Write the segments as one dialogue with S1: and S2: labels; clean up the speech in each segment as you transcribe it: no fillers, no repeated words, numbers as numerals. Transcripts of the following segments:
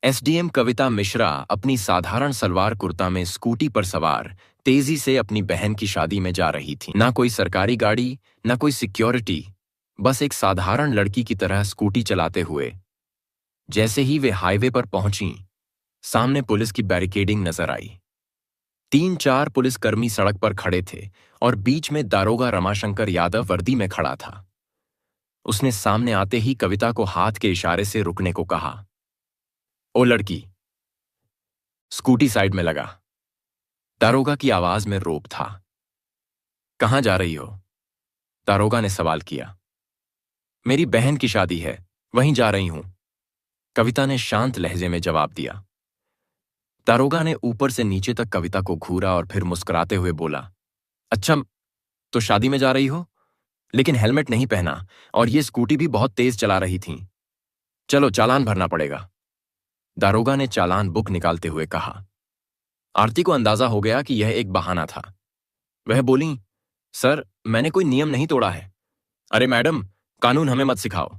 S1: SDM कविता मिश्रा अपनी साधारण सलवार कुर्ता में स्कूटी पर सवार तेजी से अपनी बहन की शादी में जा रही थी। ना कोई सरकारी गाड़ी, ना कोई सिक्योरिटी, बस एक साधारण लड़की की तरह स्कूटी चलाते हुए। जैसे ही वे हाईवे पर पहुंची, सामने पुलिस की बैरिकेडिंग नजर आई। 3-4 पुलिसकर्मी सड़क पर खड़े थे और बीच में दारोगा रमाशंकर यादव वर्दी में खड़ा था। उसने सामने आते ही कविता को हाथ के इशारे से रुकने को कहा। ओ लड़की, स्कूटी साइड में लगा। दारोगा की आवाज में रोब था। कहां जा रही हो? दारोगा ने सवाल किया। मेरी बहन की शादी है, वहीं जा रही हूं, कविता ने शांत लहजे में जवाब दिया। दारोगा ने ऊपर से नीचे तक कविता को घूरा और फिर मुस्कुराते हुए बोला, अच्छा, तो शादी में जा रही हो, लेकिन हेलमेट नहीं पहना और ये स्कूटी भी बहुत तेज चला रही थी। चलो, चालान भरना पड़ेगा। दारोगा ने चालान बुक निकालते हुए कहा। आरती को अंदाजा हो गया कि यह एक बहाना था। वह बोली, सर, मैंने कोई नियम नहीं तोड़ा है। अरे मैडम, कानून हमें मत सिखाओ।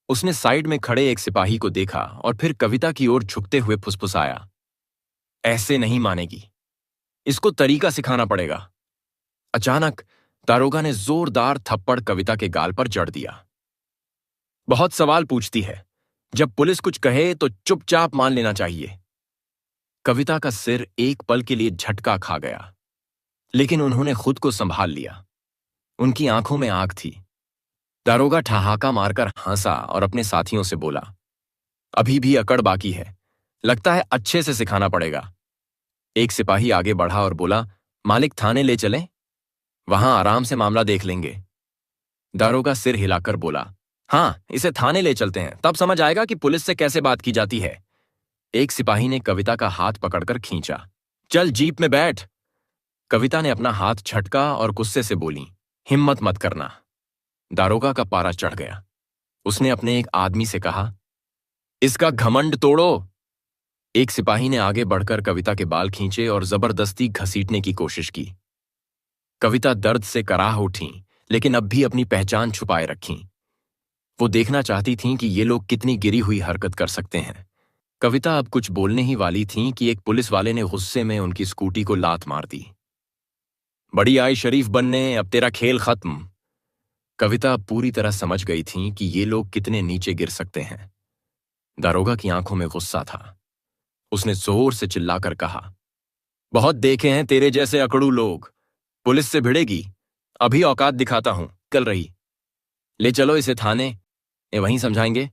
S1: उसने साइड में खड़े एक सिपाही को देखा और फिर कविता की ओर झुकते हुए फुसफुसाया, ऐसे नहीं मानेगी, इसको तरीका सिखाना पड़ेगा। अचानक दारोगा ने जोरदार थप्पड़ कविता के गाल पर जड़ दिया। बहुत सवाल पूछती है, जब पुलिस कुछ कहे तो चुपचाप मान लेना चाहिए। कविता का सिर एक पल के लिए झटका खा गया, लेकिन उन्होंने खुद को संभाल लिया। उनकी आंखों में आग थी। दारोगा ठहाका मारकर हंसा और अपने साथियों से बोला, अभी भी अकड़ बाकी है, लगता है अच्छे से सिखाना पड़ेगा। एक सिपाही आगे बढ़ा और बोला, मालिक, थाने ले चलें? वहां आराम से मामला देख लेंगे। दारोगा सिर हिलाकर बोला, हां, इसे थाने ले चलते हैं, तब समझ आएगा कि पुलिस से कैसे बात की जाती है। एक सिपाही ने कविता का हाथ पकड़कर खींचा। चल, जीप में बैठ। कविता ने अपना हाथ झटका और गुस्से से बोली, हिम्मत मत करना। दारोगा का पारा चढ़ गया। उसने अपने एक आदमी से कहा, इसका घमंड तोड़ो। एक सिपाही ने आगे बढ़कर कविता के बाल खींचे और जबरदस्ती घसीटने की कोशिश की। कविता दर्द से कराह उठी, लेकिन अब भी अपनी पहचान छुपाए रखी। वो देखना चाहती थीं कि ये लोग कितनी गिरी हुई हरकत कर सकते हैं। कविता अब कुछ बोलने ही वाली थीं कि एक पुलिस वाले ने गुस्से में उनकी स्कूटी को लात मार दी। बड़ी आई शरीफ बनने, अब तेरा खेल खत्म। कविता अब पूरी तरह समझ गई थीं कि ये लोग कितने नीचे गिर सकते हैं। दारोगा की आंखों में गुस्सा था। उसने जोर से चिल्लाकर कहा, बहुत देखे हैं तेरे जैसे अकड़ू लोग, पुलिस से भिड़ेगी, अभी औकात दिखाता हूं, कल रही। ले चलो इसे थाने, ये वहीं समझाएंगे।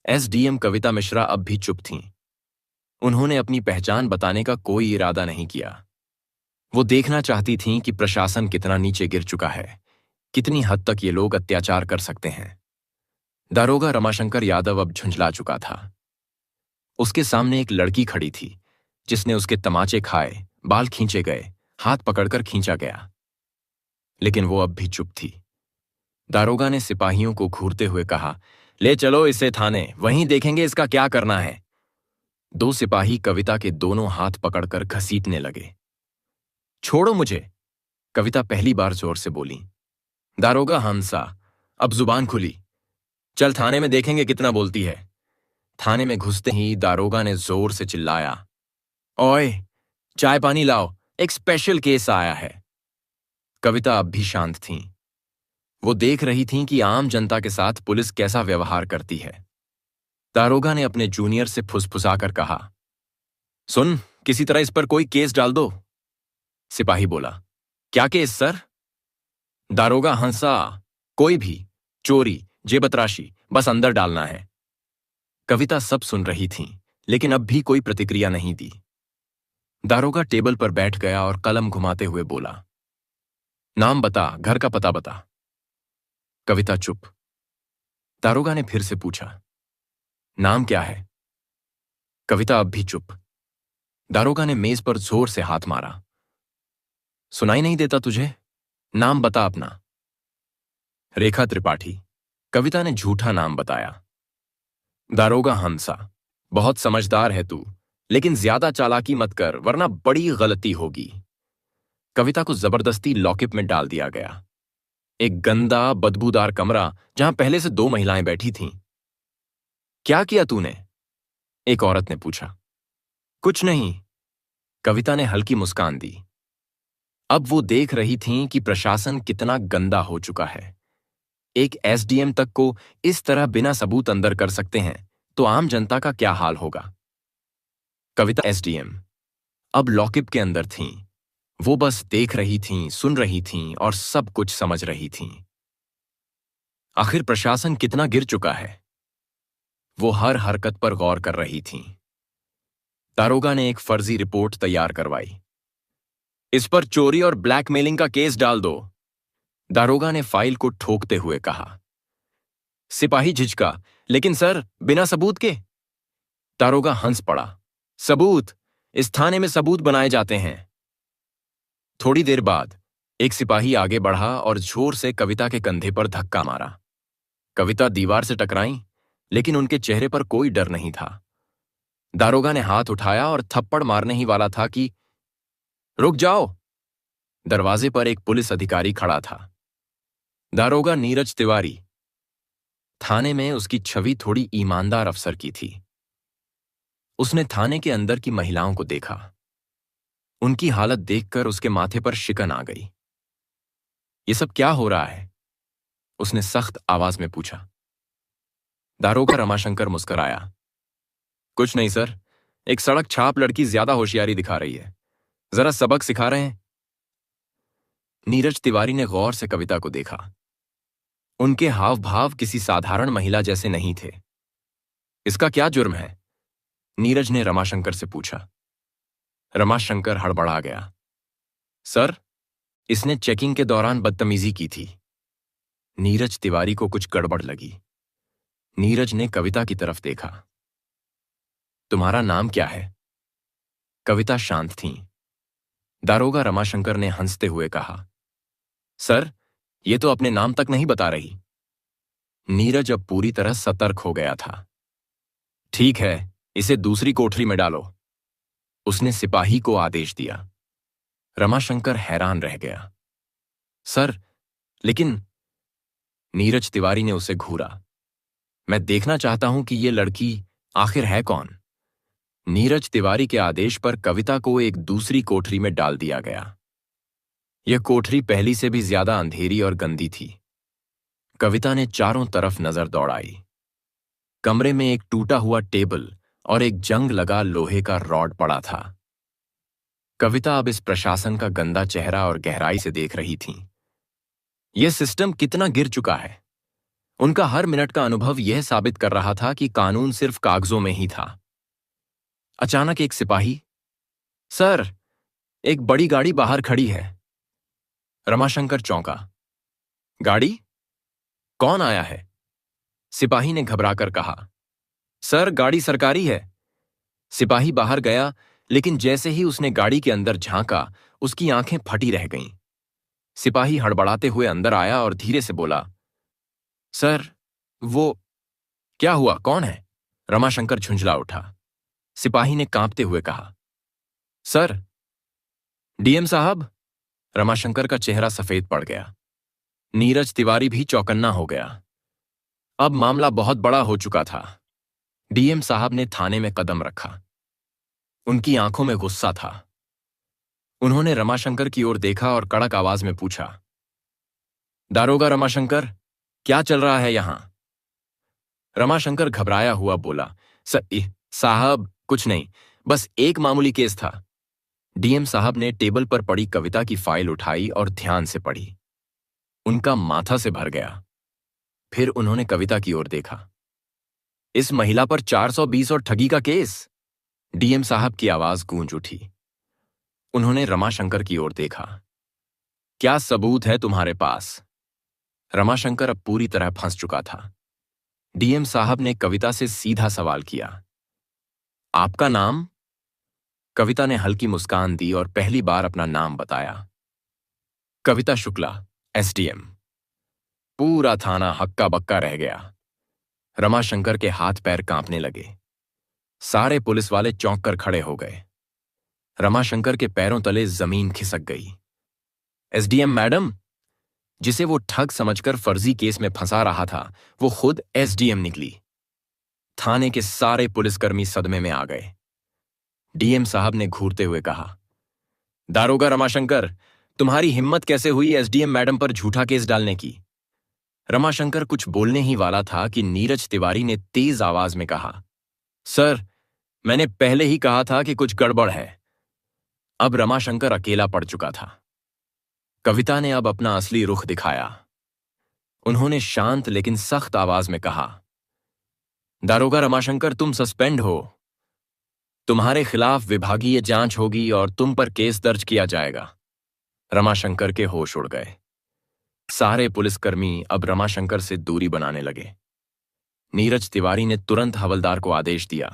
S1: एसडीएम कविता मिश्रा अब भी चुप थीं। उन्होंने अपनी पहचान बताने का कोई इरादा नहीं किया। वो देखना चाहती थीं कि प्रशासन कितना नीचे गिर चुका है, कितनी हद तक ये लोग अत्याचार कर सकते हैं। दारोगा रमाशंकर यादव अब झुंझला चुका था। उसके सामने एक लड़की खड़ी थी, जिसने उसके तमाचे खाए, बाल खींचे गए, हाथ पकड़कर खींचा गया, लेकिन वो अब भी चुप थी। दारोगा ने सिपाहियों को घूरते हुए कहा, ले चलो इसे थाने, वहीं देखेंगे इसका क्या करना है। 2 सिपाही कविता के दोनों हाथ पकड़कर घसीटने लगे। छोड़ो मुझे, कविता पहली बार जोर से बोली। दारोगा हंसा, अब जुबान खुली। चल, थाने में देखेंगे कितना बोलती है। थाने में घुसते ही दारोगा ने जोर से चिल्लाया, ओए, चाय पानी लाओ, एक स्पेशल केस आया है। कविता अब भी शांत थीं। वो देख रही थीं कि आम जनता के साथ पुलिस कैसा व्यवहार करती है। दारोगा ने अपने जूनियर से फुसफुसाकर कहा, सुन, किसी तरह इस पर कोई केस डाल दो। सिपाही बोला, क्या केस सर? दारोगा हंसा, कोई भी, चोरी, जेबतराशी, बस अंदर डालना है। कविता सब सुन रही थीं, लेकिन अब भी कोई प्रतिक्रिया नहीं दी। दारोगा टेबल पर बैठ गया और कलम घुमाते हुए बोला, नाम बता, घर का पता बता। कविता चुप। दारोगा ने फिर से पूछा, नाम क्या है? कविता अब भी चुप। दारोगा ने मेज पर जोर से हाथ मारा, सुनाई नहीं देता तुझे? नाम बता अपना। रेखा त्रिपाठी। कविता ने झूठा नाम बताया। दारोगा हंसा, बहुत समझदार है तू, लेकिन ज्यादा चालाकी मत कर वरना बड़ी गलती होगी। कविता को जबरदस्ती लॉकअप में डाल दिया गया। एक गंदा बदबूदार कमरा, जहां पहले से 2 महिलाएं बैठी थीं। क्या किया तूने? एक औरत ने पूछा। कुछ नहीं, कविता ने हल्की मुस्कान दी। अब वो देख रही थीं कि प्रशासन कितना गंदा हो चुका है। एक एसडीएम तक को इस तरह बिना सबूत अंदर कर सकते हैं तो आम जनता का क्या हाल होगा। कविता एसडीएम अब लॉकअप के अंदर थीं। वो बस देख रही थीं, सुन रही थीं और सब कुछ समझ रही थीं। आखिर प्रशासन कितना गिर चुका है, वो हर हरकत पर गौर कर रही थीं। दारोगा ने एक फर्जी रिपोर्ट तैयार करवाई। इस पर चोरी और ब्लैकमेलिंग का केस डाल दो, दारोगा ने फाइल को ठोकते हुए कहा। सिपाही झिझका, लेकिन सर, बिना सबूत के। दारोगा हंस पड़ा। सबूत? इस थाने में सबूत बनाए जाते हैं। थोड़ी देर बाद एक सिपाही आगे बढ़ा और जोर से कविता के कंधे पर धक्का मारा। कविता दीवार से टकराई, लेकिन उनके चेहरे पर कोई डर नहीं था। दारोगा ने हाथ उठाया और थप्पड़ मारने ही वाला था कि रुक जाओ। दरवाजे पर एक पुलिस अधिकारी खड़ा था। दारोगा नीरज तिवारी। थाने में उसकी छवि थोड़ी ईमानदार अफसर की थी। उसने थाने के अंदर की महिलाओं को देखा। उनकी हालत देखकर उसके माथे पर शिकन आ गई। ये सब क्या हो रहा है? उसने सख्त आवाज में पूछा। दारोगा रमाशंकर मुस्कुराया। कुछ नहीं सर, एक सड़क छाप लड़की ज्यादा होशियारी दिखा रही है, जरा सबक सिखा रहे हैं। नीरज तिवारी ने गौर से कविता को देखा। उनके हाव भाव किसी साधारण महिला जैसे नहीं थे। इसका क्या जुर्म है? नीरज ने रमाशंकर से पूछा। रमाशंकर हड़बड़ा गया। सर, इसने चेकिंग के दौरान बदतमीजी की थी। नीरज तिवारी को कुछ गड़बड़ लगी। नीरज ने कविता की तरफ देखा। तुम्हारा नाम क्या है? कविता शांत थीं। दारोगा रमाशंकर ने हंसते हुए कहा। सर, ये तो अपने नाम तक नहीं बता रही। नीरज अब पूरी तरह सतर्क हो गया था। ठीक है, इसे दूसरी कोठरी में डालो, उसने सिपाही को आदेश दिया। रमाशंकर हैरान रह गया। सर, लेकिन नीरज तिवारी ने उसे घूरा। मैं देखना चाहता हूं कि ये लड़की आखिर है कौन। नीरज तिवारी के आदेश पर कविता को एक दूसरी कोठरी में डाल दिया गया। यह कोठरी पहली से भी ज्यादा अंधेरी और गंदी थी। कविता ने चारों तरफ नजर दौड़ाई। कमरे में एक टूटा हुआ टेबल और एक जंग लगा लोहे का रॉड पड़ा था। कविता अब इस प्रशासन का गंदा चेहरा और गहराई से देख रही थी। यह सिस्टम कितना गिर चुका है। उनका हर मिनट का अनुभव यह साबित कर रहा था कि कानून सिर्फ कागजों में ही था। अचानक एक सिपाही, सर, एक बड़ी गाड़ी बाहर खड़ी है। रमाशंकर चौंका। गाड़ी? कौन आया है? सिपाही ने घबराकर कहा। सर, गाड़ी सरकारी है। सिपाही बाहर गया, लेकिन जैसे ही उसने गाड़ी के अंदर झांका, उसकी आंखें फटी रह गईं। सिपाही हड़बड़ाते हुए अंदर आया और धीरे से बोला, सर, वो क्या हुआ? कौन है? रमाशंकर झुंझला उठा। सिपाही ने कांपते हुए कहा, सर, डीएम साहब। रमाशंकर का चेहरा सफेद पड़ गया। नीरज तिवारी भी चौकन्ना हो गया। अब मामला बहुत बड़ा हो चुका था। डीएम साहब ने थाने में कदम रखा। उनकी आंखों में गुस्सा था। उन्होंने रमाशंकर की ओर देखा और कड़क आवाज में पूछा, दारोगा रमाशंकर, क्या चल रहा है यहां? रमाशंकर घबराया हुआ बोला, साहब, कुछ नहीं, बस एक मामूली केस था। डीएम साहब ने टेबल पर पड़ी कविता की फाइल उठाई और ध्यान से पढ़ी। उनका माथा से भर गया। फिर उन्होंने कविता की ओर देखा। इस महिला पर 420 और ठगी का केस। डीएम साहब की आवाज गूंज उठी। उन्होंने रमाशंकर की ओर देखा। क्या सबूत है तुम्हारे पास? रमाशंकर अब पूरी तरह फंस चुका था। डीएम साहब ने कविता से सीधा सवाल किया, आपका नाम? कविता ने हल्की मुस्कान दी और पहली बार अपना नाम बताया। कविता शुक्ला, एसडीएम। पूरा थाना हक्का बक्का रह गया। रमाशंकर के हाथ पैर कांपने लगे। सारे पुलिस वाले चौंक कर खड़े हो गए। रमाशंकर के पैरों तले जमीन खिसक गई। एसडीएम मैडम, जिसे वो ठग समझकर फर्जी केस में फंसा रहा था, वो खुद एसडीएम निकली। थाने के सारे पुलिसकर्मी सदमे में आ गए। डीएम साहब ने घूरते हुए कहा, दारोगा रमाशंकर, तुम्हारी हिम्मत कैसे हुई एसडीएम मैडम पर झूठा केस डालने की? रमाशंकर कुछ बोलने ही वाला था कि नीरज तिवारी ने तेज आवाज में कहा, सर, मैंने पहले ही कहा था कि कुछ गड़बड़ है। अब रमाशंकर अकेला पड़ चुका था। कविता ने अब अपना असली रुख दिखाया। उन्होंने शांत लेकिन सख्त आवाज में कहा, दारोगा रमाशंकर, तुम सस्पेंड हो। तुम्हारे खिलाफ विभागीय जांच होगी और तुम पर केस दर्ज किया जाएगा। रमाशंकर के होश उड़ गए। सारे पुलिसकर्मी अब रमाशंकर से दूरी बनाने लगे। नीरज तिवारी ने तुरंत हवलदार को आदेश दिया,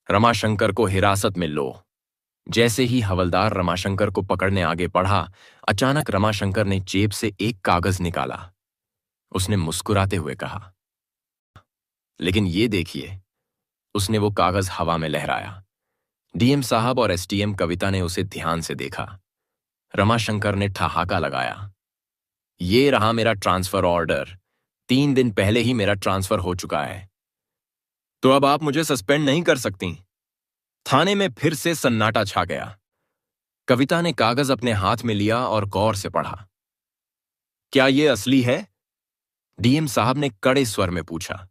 S1: रमाशंकर को हिरासत में लो। जैसे ही हवलदार रमाशंकर को पकड़ने आगे बढ़ा, अचानक रमाशंकर ने जेब से एक कागज निकाला। उसने मुस्कुराते हुए कहा, लेकिन ये देखिए। उसने वो कागज हवा में लहराया। डीएम साहब और एसडीएम कविता ने उसे ध्यान से देखा। रमाशंकर ने ठहाका लगाया, ये रहा मेरा ट्रांसफर ऑर्डर। 3 दिन पहले ही मेरा ट्रांसफर हो चुका है, तो अब आप मुझे सस्पेंड नहीं कर सकती। थाने में फिर से सन्नाटा छा गया। कविता ने कागज अपने हाथ में लिया और गौर से पढ़ा। क्या ये असली है? डीएम साहब ने कड़े स्वर में पूछा।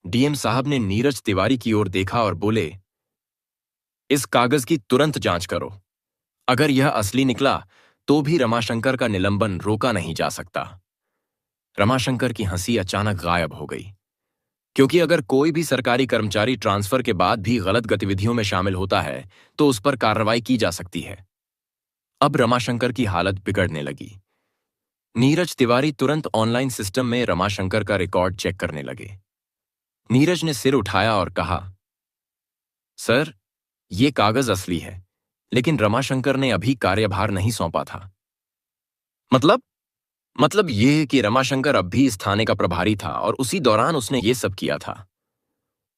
S1: डीएम साहब ने नीरज तिवारी की ओर देखा और बोले, इस कागज की तुरंत जांच करो। अगर यह असली निकला तो भी रमाशंकर का निलंबन रोका नहीं जा सकता। रमाशंकर की हंसी अचानक गायब हो गई, क्योंकि अगर कोई भी सरकारी कर्मचारी ट्रांसफर के बाद भी गलत गतिविधियों में शामिल होता है तो उस पर कार्रवाई की जा सकती है। अब रमाशंकर की हालत बिगड़ने लगी। नीरज तिवारी तुरंत ऑनलाइन सिस्टम में रमाशंकर का रिकॉर्ड चेक करने लगे। नीरज ने सिर उठाया और कहा, सर, ये कागज असली है, लेकिन रमाशंकर ने अभी कार्यभार नहीं सौंपा था। मतलब ये कि रमाशंकर अब भी इस थाने का प्रभारी था और उसी दौरान उसने ये सब किया था।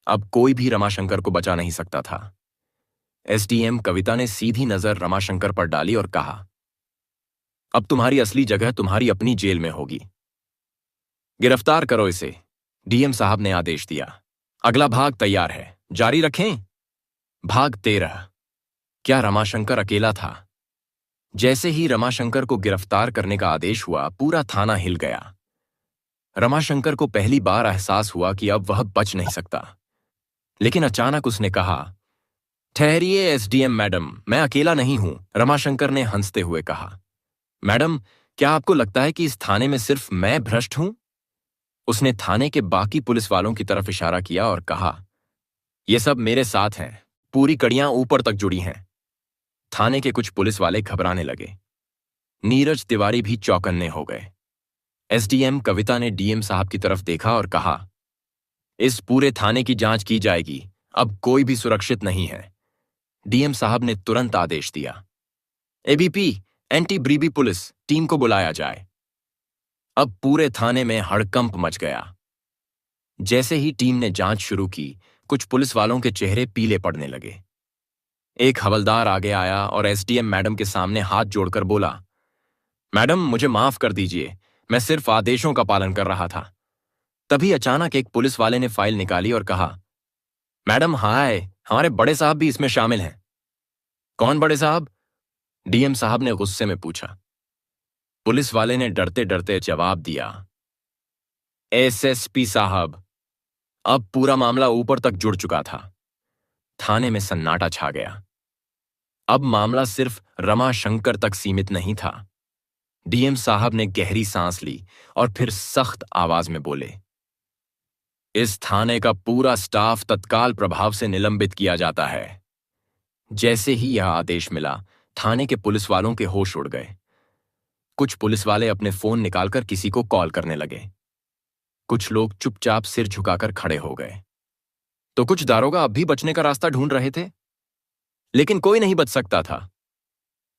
S1: अब कोई भी रमाशंकर को बचा नहीं सकता था। एसडीएम कविता ने सीधी नजर रमाशंकर पर डाली और कहा, अब तुम्हारी असली जगह तुम्हारी अपनी जेल में होगी। गिरफ्तार करो इसे। डीएम साहब ने आदेश दिया। अगला भाग तैयार है, जारी रखें। भाग 13। क्या रमाशंकर अकेला था? जैसे ही रमाशंकर को गिरफ्तार करने का आदेश हुआ, पूरा थाना हिल गया। रमाशंकर को पहली बार एहसास हुआ कि अब वह बच नहीं सकता। लेकिन अचानक उसने कहा, ठहरिए एसडीएम मैडम, मैं अकेला नहीं हूं। रमाशंकर ने हंसते हुए कहा, मैडम, क्या आपको लगता है कि इस थाने में सिर्फ मैं भ्रष्ट हूं? उसने थाने के बाकी पुलिस वालों की तरफ इशारा किया और कहा, ये सब मेरे साथ हैं, पूरी कड़ियां ऊपर तक जुड़ी हैं। थाने के कुछ पुलिस वाले घबराने लगे। नीरज तिवारी भी चौकन्ने हो गए। एसडीएम कविता ने डीएम साहब की तरफ देखा और कहा, इस पूरे थाने की जांच की जाएगी, अब कोई भी सुरक्षित नहीं है। डीएम साहब ने तुरंत आदेश दिया, एबीपी, एंटी ब्रीबी पुलिस टीम को बुलाया जाए। अब पूरे थाने में हड़कंप मच गया। जैसे ही टीम ने जांच शुरू की, कुछ पुलिस वालों के चेहरे पीले पड़ने लगे। एक हवलदार आगे आया और एसडीएम मैडम के सामने हाथ जोड़कर बोला, मैडम, मुझे माफ कर दीजिए, मैं सिर्फ आदेशों का पालन कर रहा था। तभी अचानक एक पुलिस वाले ने फाइल निकाली और कहा, मैडम हाय, हमारे बड़े साहब भी इसमें शामिल हैं। कौन बड़े साहब? डीएम साहब ने गुस्से में पूछा। पुलिस वाले ने डरते डरते जवाब दिया, एसएसपी साहब। अब पूरा मामला ऊपर तक जुड़ चुका था। थाने में सन्नाटा छा गया। अब मामला सिर्फ रमाशंकर तक सीमित नहीं था। डीएम साहब ने गहरी सांस ली और फिर सख्त आवाज में बोले, इस थाने का पूरा स्टाफ तत्काल प्रभाव से निलंबित किया जाता है। जैसे ही यह आदेश मिला, थाने के पुलिस वालों के होश उड़ गए। कुछ पुलिस वाले अपने फोन निकालकर किसी को कॉल करने लगे। कुछ लोग चुपचाप सिर झुकाकर खड़े हो गए। तो कुछ दारोगा अब भी बचने का रास्ता ढूंढ रहे थे, लेकिन कोई नहीं बच सकता था।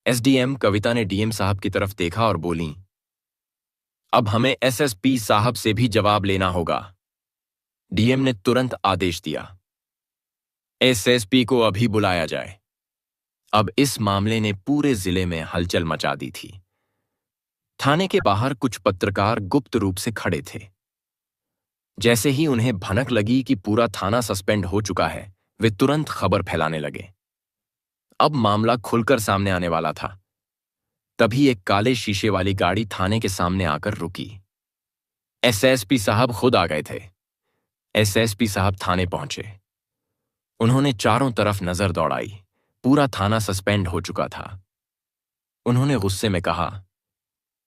S1: एसडीएम कविता ने डीएम साहब की तरफ देखा और बोली, अब हमें एसएसपी साहब से भी जवाब लेना होगा। डीएम ने तुरंत आदेश दिया, एसएसपी को अभी बुलाया जाए। अब इस मामले ने पूरे जिले में हलचल मचा दी थी। थाने के बाहर कुछ पत्रकार गुप्त रूप से खड़े थे। जैसे ही उन्हें भनक लगी कि पूरा थाना सस्पेंड हो चुका है, वे तुरंत खबर फैलाने लगे। अब मामला खुलकर सामने आने वाला था। तभी एक काले शीशे वाली गाड़ी थाने के सामने आकर रुकी। एसएसपी साहब खुद आ गए थे। एसएसपी साहब थाने पहुंचे। उन्होंने चारों तरफ नजर दौड़ाई। पूरा थाना सस्पेंड हो चुका था। उन्होंने गुस्से में कहा,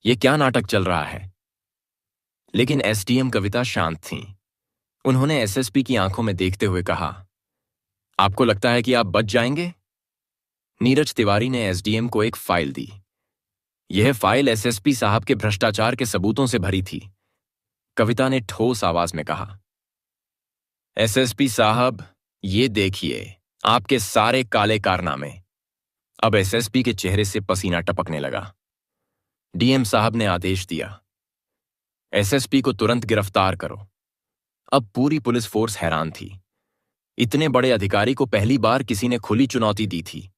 S1: यह क्या नाटक चल रहा है? लेकिन एसडीएम कविता शांत थीं। उन्होंने एसएसपी की आंखों में देखते हुए कहा, आपको लगता है कि आप बच जाएंगे? नीरज तिवारी ने एसडीएम को एक फाइल दी। यह फाइल एसएसपी साहब के भ्रष्टाचार के सबूतों से भरी थी। कविता ने ठोस आवाज में कहा, एसएसपी साहब, ये देखिए आपके सारे काले कारनामे। अब एसएसपी के चेहरे से पसीना टपकने लगा। डीएम साहब ने आदेश दिया, एसएसपी को तुरंत गिरफ्तार करो। अब पूरी पुलिस फोर्स हैरान थी। इतने बड़े अधिकारी को पहली बार किसी ने खुली चुनौती दी थी।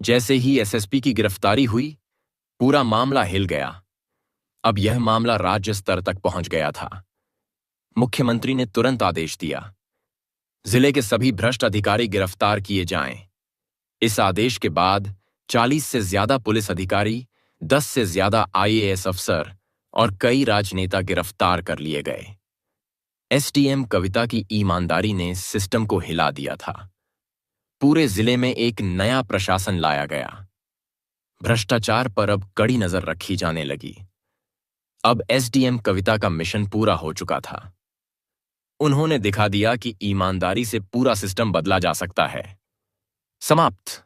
S1: जैसे ही एसएसपी की गिरफ्तारी हुई, पूरा मामला हिल गया। अब यह मामला राज्य स्तर तक पहुंच गया था। मुख्यमंत्री ने तुरंत आदेश दिया, जिले के सभी भ्रष्ट अधिकारी गिरफ्तार किए जाएं। इस आदेश के बाद 40 से ज्यादा पुलिस अधिकारी, 10 से ज्यादा आईएएस अफसर और कई राजनेता गिरफ्तार कर लिए गए। एसडीएम कविता की ईमानदारी ने सिस्टम को हिला दिया था। पूरे जिले में एक नया प्रशासन लाया गया। भ्रष्टाचार पर अब कड़ी नजर रखी जाने लगी। अब एसडीएम कविता का मिशन पूरा हो चुका था। उन्होंने दिखा दिया कि ईमानदारी से पूरा सिस्टम बदला जा सकता है। समाप्त।